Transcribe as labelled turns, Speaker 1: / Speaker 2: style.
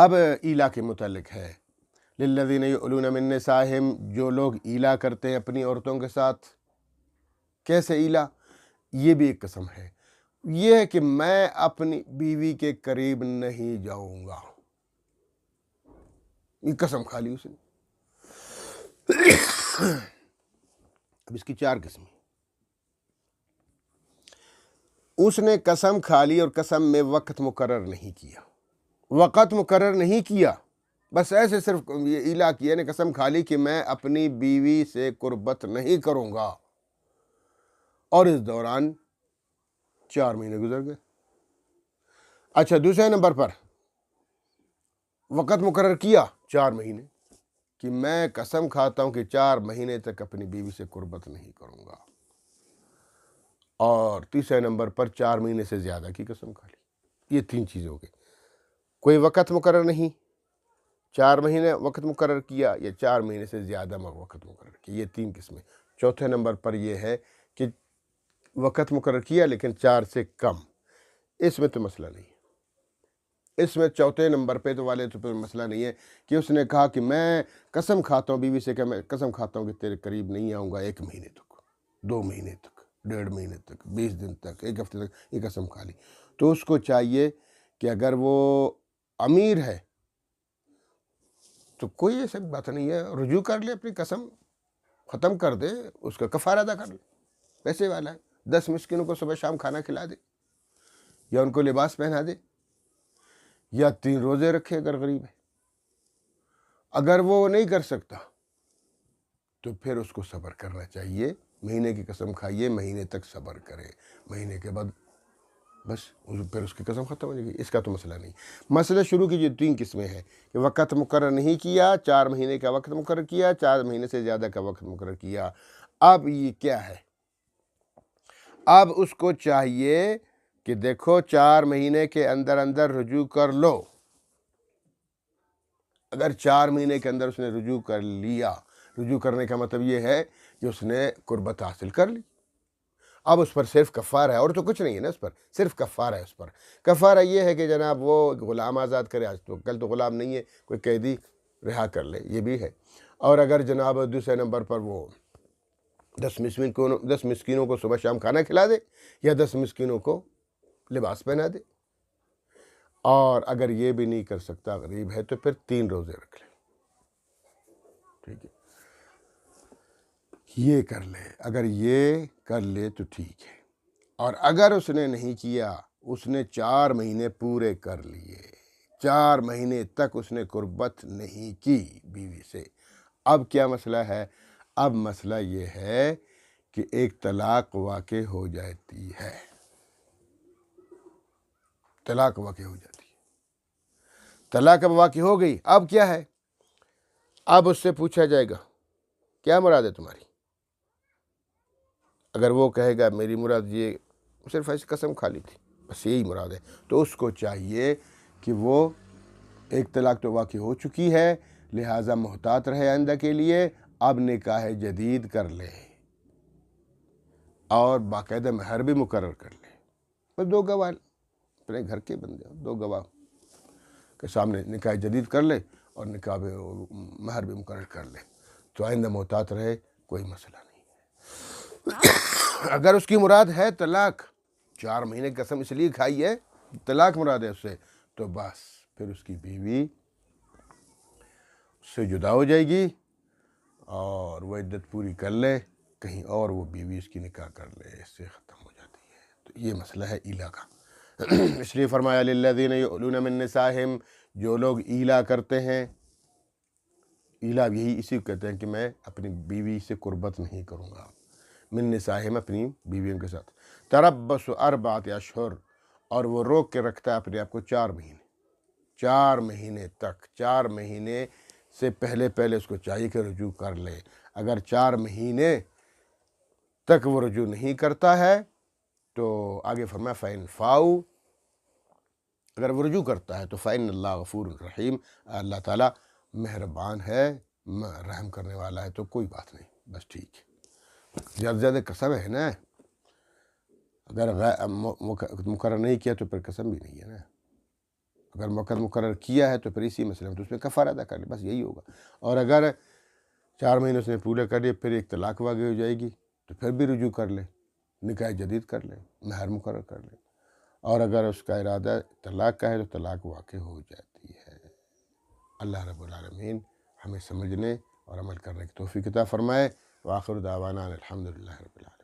Speaker 1: اب ایلا کے متعلق ہے، للذین یؤلون من نسائہم، جو لوگ ایلا کرتے ہیں اپنی عورتوں کے ساتھ۔ کیسے ایلا؟ یہ بھی ایک قسم ہے، یہ ہے کہ میں اپنی بیوی کے قریب نہیں جاؤں گا، یہ قسم کھا لی اس نے۔ اب اس کی 4 قسمیں۔ اس نے قسم کھا لی اور قسم میں وقت مقرر نہیں کیا، وقت مقرر نہیں کیا، بس ایسے صرف یہ ایلا کیا نے، قسم کھا لی کہ میں اپنی بیوی سے قربت نہیں کروں گا، اور اس دوران 4 مہینے گزر گئے۔ اچھا، دوسرے نمبر پر وقت مقرر کیا 4 مہینے، کہ میں قسم کھاتا ہوں کہ 4 مہینے تک اپنی بیوی سے قربت نہیں کروں گا، اور تیسرے نمبر پر 4 مہینے سے زیادہ کی قسم کھا لی۔ یہ 3 چیزیں ہو گئی، کوئی وقت مقرر نہیں، 4 مہینے وقت مقرر کیا، یا 4 مہینے سے زیادہ وقت مقرر کیا، یہ 3 قسمیں۔ چوتھے نمبر پر یہ ہے کہ وقت مقرر کیا لیکن 4 سے کم، اس میں تو مسئلہ نہیں ہے، اس میں چوتھے نمبر پہ تو والے تو پھر مسئلہ نہیں ہے کہ اس نے کہا کہ میں قسم کھاتا ہوں بیوی سے، کہ میں قسم کھاتا ہوں کہ تیرے قریب نہیں آؤں گا 1 مہینے تک، 2 مہینے تک، 1.5 مہینے تک، 20 دن تک، 1 ہفتے تک، یہ قسم کھا لی، تو اس کو چاہیے کہ اگر وہ امیر ہے تو کوئی ایسا بات نہیں ہے، رجوع کر لے، اپنی قسم ختم کر دے، اس کا کفارہ ادا کر لے، پیسے والا ہے، 10 مسکینوں کو صبح شام کھانا کھلا دے، یا ان کو لباس پہنا دے، یا 3 روزے رکھے اگر غریب ہے۔ اگر وہ نہیں کر سکتا تو پھر اس کو صبر کرنا چاہیے، مہینے کی قسم کھائیے، مہینے تک صبر کرے، مہینے کے بعد بس پھر اس کی قسم ختم ہو جائے گی، اس کا تو مسئلہ نہیں۔ مسئلہ شروع کی جو 3 قسمیں ہیں کہ وقت مقرر نہیں کیا، 4 مہینے کا وقت مقرر کیا، 4 مہینے سے زیادہ کا وقت مقرر کیا، اب یہ کیا ہے؟ اب اس کو چاہیے کہ دیکھو 4 مہینے کے اندر اندر رجوع کر لو۔ اگر 4 مہینے کے اندر اس نے رجوع کر لیا، رجوع کرنے کا مطلب یہ ہے کہ اس نے قربت حاصل کر لی، اب اس پر صرف کفارہ ہے، اور تو کچھ نہیں ہے نا، اس پر صرف کفارہ ہے۔ اس پر کفارہ یہ ہے کہ جناب وہ غلام آزاد کرے، آج تو کل تو غلام نہیں ہے، کوئی قیدی رہا کر لے، یہ بھی ہے۔ اور اگر جناب دوسرے نمبر پر وہ 10 مسکینوں کو صبح شام کھانا کھلا دے، یا 10 مسکینوں کو لباس پہنا دے، اور اگر یہ بھی نہیں کر سکتا، غریب ہے، تو پھر 3 روزے رکھ لے، ٹھیک ہے، یہ کر لے، اگر یہ کر لے تو ٹھیک ہے۔ اور اگر اس نے نہیں کیا، اس نے 4 مہینے پورے کر لیے، 4 مہینے تک اس نے قربت نہیں کی بیوی سے، اب کیا مسئلہ ہے؟ اب مسئلہ یہ ہے کہ ایک طلاق واقع ہو جاتی ہے، طلاق واقع ہو جاتی ہے، طلاق اب واقع ہو گئی، اب کیا ہے؟ اب اس سے پوچھا جائے گا کیا مراد ہے تمہاری؟ اگر وہ کہے گا میری مراد یہ صرف ایسی قسم کھا لی تھی، بس یہی مراد ہے، تو اس کو چاہیے کہ وہ ایک طلاق تو واقع ہو چکی ہے، لہٰذا محتاط رہے آئندہ کے لیے، اب نکاح جدید کر لے، اور باقاعدہ مہر بھی مقرر کر لے، بس 2 گواہ، اپنے گھر کے بندے 2 گواہ کے سامنے نکاح جدید کر لے، اور نکاح مہر بھی مقرر کر لے، تو آئندہ محتاط رہے، کوئی مسئلہ نہیں ہے۔ اگر اس کی مراد ہے طلاق، 4 مہینے کی قسم اس لیے کھائی ہے، طلاق مراد ہے اس سے، تو بس پھر اس کی بیوی اس سے جدا ہو جائے گی، اور وہ عدت پوری کر لے، کہیں اور وہ بیوی اس کی نکاح کر لے، اس سے ختم ہو جاتی ہے۔ تو یہ مسئلہ ہے ایلا کا۔ اس لیے فرمایا للذین یؤلون من نسائہم، جو لوگ ایلا کرتے ہیں، ایلا یہی اسی کو کہتے ہیں کہ میں اپنی بیوی سے قربت نہیں کروں گا، من نسائہم، اپنی بیویوں کے ساتھ، تربص 4 اشہر، اور وہ روک کے رکھتا ہے اپنے آپ کو 4 مہینے، 4 مہینے تک، 4 مہینے سے پہلے اس کو چاہیے کہ رجوع کر لے۔ اگر 4 مہینے تک وہ رجوع نہیں کرتا ہے تو آگے فرمایا فَإِنْ فَاؤُوا، اگر وہ رجوع کرتا ہے تو فَإِنَّ اللَّهَ غَفُورٌ رَحِيمٌ، اللہ تعالیٰ مہربان ہے، رحم کرنے والا ہے، تو کوئی بات نہیں، بس ٹھیک ہے۔ زیادہ زیادہ قسم ہے نا، اگر مقرر نہیں کیا تو پھر قسم بھی نہیں ہے نا۔ اگر وقت مقرر کیا ہے تو پھر اسی مسئلے میں تو اس میں کفارہ ادا کر لے، بس یہی ہوگا۔ اور اگر 4 مہینے اس نے پورے کر لیے، پھر ایک طلاق واقع ہو جائے گی تو پھر بھی رجوع کر لے، نکاح جدید کر لے، مہر مقرر کر لے۔ اور اگر اس کا ارادہ طلاق کا ہے تو طلاق واقع ہو جاتی ہے۔ اللہ رب العالمین ہمیں سمجھنے اور عمل کرنے کی توفیق عطا فرمائے۔ وآخر دعوانا الحمدللہ رب العالمین۔